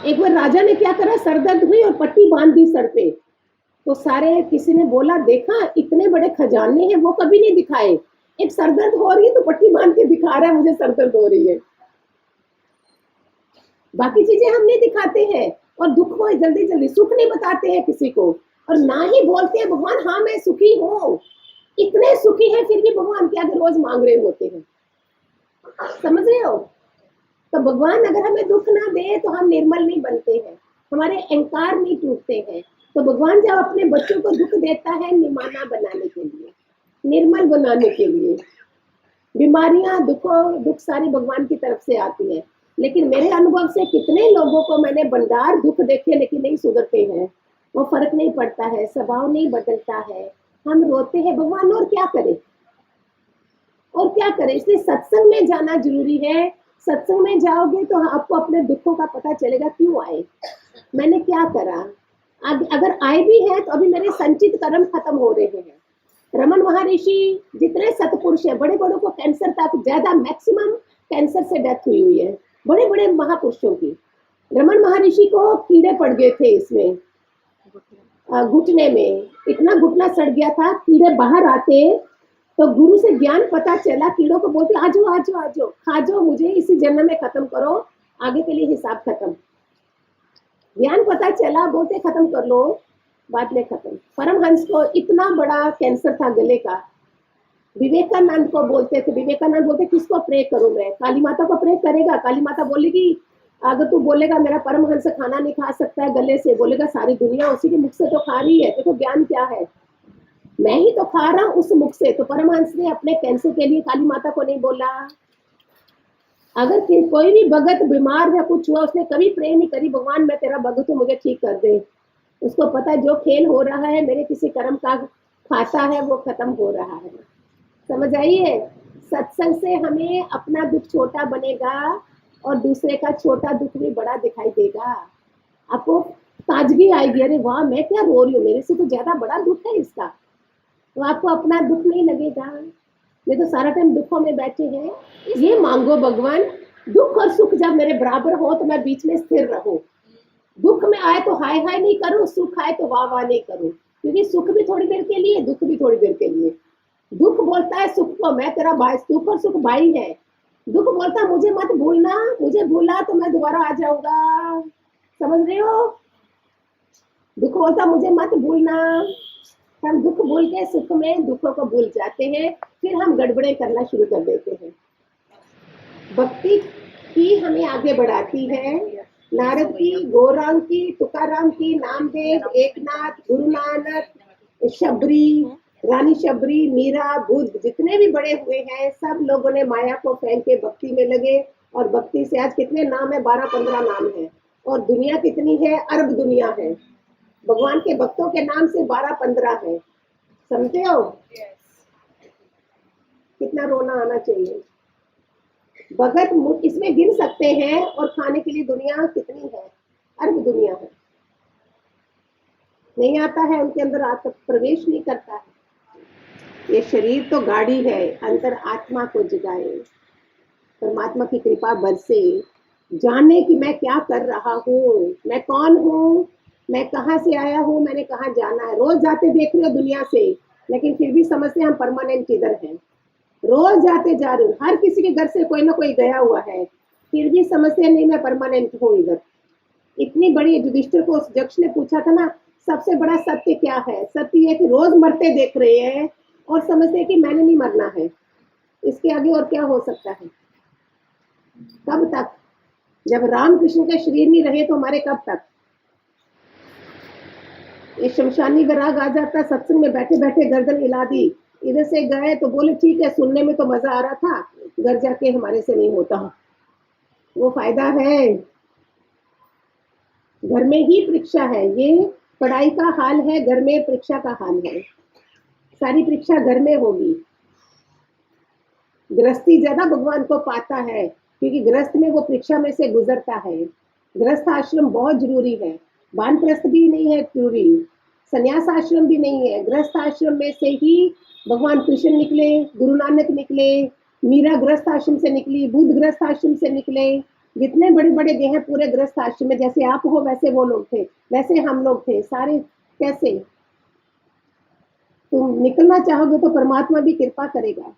एक बार राजा ने क्या करा, सरदर्द हुई और पट्टी बांध दी सर पे। तो सारे किसी ने बोला, देखा इतने बड़े खजाने हैं वो कभी नहीं दिखाए, एक सरदर्द हो रही है तो पट्टी बांध के दिखा रहा है मुझे सरदर्द हो रही है। बाकी चीजें हम नहीं दिखाते हैं, और दुख को जल्दी जल्दी, सुख नहीं बताते हैं किसी को, और ना ही बोलते हैं भगवान हाँ मैं सुखी हूँ। इतने सुखी है फिर भी भगवान के आगे रोज मांग रहे होते हैं, समझ रहे हो? तो भगवान अगर हमें दुख ना दे तो हम निर्मल नहीं बनते हैं, हमारे अहंकार नहीं टूटते हैं। तो भगवान जब अपने बच्चों को दुख देता है निमाना बनाने के लिए, निर्मल बनाने के लिए। बीमारियां दुख सारी भगवान की तरफ से आती है, लेकिन मेरे अनुभव से कितने लोगों को मैंने भंडार दुख देखे लेकिन नहीं सुधरते हैं, वो फर्क नहीं पड़ता है, स्वभाव नहीं बदलता है, हम रोते हैं। भगवान और क्या करे, और क्या करे? इसलिए सत्संग में जाना जरूरी है। सत्संग में जाओगे तो आपको अपने दुखों का पता चलेगा, क्यों आए, मैंने क्या करा। अगर आए भी हैं तो अभी मेरे संचित कर्म खत्म हो रहे हैं। रमन महर्षि जितने सतपुरुष हैं, बड़े बड़ों को कैंसर तक ज्यादा मैक्सिमम कैंसर से डेथ हुई है, बड़े बड़े महापुरुषों की। रमन महर्षि को कीड़े पड़ गए थे इसमें, घुटने में, इतना घुटना सड़ गया था। कीड़े बाहर आते तो गुरु से ज्ञान पता चला, कीड़ों को बोलते आजो आजो आजो, खा जाओ मुझे, इसी जन्म में खत्म करो, आगे के लिए हिसाब खत्म। ज्ञान पता चला, बोलते खत्म कर लो, बाद में खत्म। परमहंस को इतना बड़ा कैंसर था गले का, विवेकानंद को बोलते थे, विवेकानंद बोलते किसको प्रे करूं मैं, काली माता को प्रे करेगा। काली माता बोलेगी अगर तू बोलेगा मेरा परमहंस खाना नहीं खा सकता है गले से, बोलेगा सारी दुनिया उसी के मुख से तो खा रही है, देखो ज्ञान क्या है, मैं ही तो खा रहा हूं उस मुख से। तो परमहंस ने अपने कैंसर के लिए काली माता को नहीं बोला। अगर कोई भी भगत बीमार या कुछ हुआ, उसने कभी प्रे नहीं करी भगवान मैं तेरा भगत हूँ मुझे ठीक कर दे। उसको पता है जो खेल हो रहा है मेरे किसी कर्म का खाता है वो खत्म हो रहा है। समझ आइए, सत्संग से हमें अपना दुख छोटा बनेगा और दूसरे का छोटा दुख भी बड़ा दिखाई देगा। आपको ताजगी आएगी, अरे वाह मैं क्या रो रही हूँ, मेरे से तो ज्यादा बड़ा दुख है इसका। तो आपको अपना दुख नहीं लगेगा, ये तो सारा टाइम दुखों में बैठे हैं। ये मांगो भगवान, दुख और सुख जब मेरे बराबर हो तो मैं बीच में स्थिर रहूं। दुख में आए तो हाय हाय नहीं करूं, सुख आए तो वाह वाह नहीं करूं, क्योंकि सुख भी थोड़ी देर के लिए, दुख भी थोड़ी देर के लिए। दुख बोलता है सुख को मैं तेरा भाई, सुख और सुख भाई है। दुख बोलता है मुझे मत भूलना, मुझे भूला तो मैं दोबारा आ जाऊंगा, समझ रहे हो? दुख बोलता मुझे मत भूलना, हम दुख भूल के सुख में दुखों को भूल जाते हैं, फिर हम गड़बड़े करना शुरू कर देते हैं। भक्ति की हमें आगे बढ़ाती है, नारद की, गौरांग की, तुकाराम की, नामदेव, एकनाथ, गुरु नानक, शबरी, रानी शबरी, मीरा, बुद्ध, जितने भी बड़े हुए हैं सब लोगों ने माया को फेंक के भक्ति में लगे। और भक्ति से आज कितने नाम है, 12-15 नाम है, और दुनिया कितनी है, अरब दुनिया है। भगवान के भक्तों के नाम से 12-15 है, समझते हो? कितना रोना आना चाहिए। भगत इसमें गिन सकते हैं, और खाने के लिए दुनिया कितनी है, अरब दुनिया है। नहीं आता है उनके अंदर, आत्मा प्रवेश नहीं करता है। ये शरीर तो गाड़ी है, अंतर आत्मा को जगाए, परमात्मा की कृपा बरसे, जाने कि मैं क्या कर रहा हूँ, मैं कौन हूँ, मैं कहाँ से आया हूँ, मैंने कहाँ जाना है। रोज जाते देख रहे हो दुनिया से, लेकिन फिर भी समझते हम परमानेंट इधर हैं। रोज जाते जा रहे हो, हर किसी के घर से कोई ना कोई गया हुआ है, फिर भी समझते नहीं मैं परमानेंट हूँ इधर। इतनी बड़ी, युधिष्ठिर को उस यक्ष ने पूछा था ना सबसे बड़ा सत्य क्या है, सत्य है कि रोज मरते देख रहे हैं और समझते हैं कि मैंने नहीं मरना है, इसके आगे और क्या हो सकता है? कब तक? जब राम कृष्ण के शरीर नहीं रहे तो हमारे कब तक? ये शमशानी विराग आ जाता, सत्संग में बैठे बैठे गर्दन हिला दी, इधर से गए तो बोले ठीक है सुनने में तो मजा आ रहा था, घर जाके हमारे से नहीं होता, वो फायदा है। घर में ही परीक्षा है, ये पढ़ाई का हाल है, घर में परीक्षा का हाल है, सारी परीक्षा घर में होगी। गृहस्थी ज्यादा भगवान को पाता है, क्योंकि गृहस्थ में वो परीक्षा में से गुजरता है। गृहस्थ आश्रम बहुत जरूरी है, वानप्रस्थ भी नहीं है जरूरी, संन्यास आश्रम भी नहीं है। गृहस्थ आश्रम में से ही भगवान कृष्ण निकले, गुरु नानक निकले, मीरा गृहस्थ आश्रम से निकली, बुद्ध गृहस्थ आश्रम से निकले, जितने बड़े बड़े गए हैं पूरे गृहस्थ आश्रम में, जैसे आप हो वैसे वो लोग थे, वैसे हम लोग थे सारे। कैसे तुम निकलना चाहोगे तो परमात्मा भी कृपा करेगा।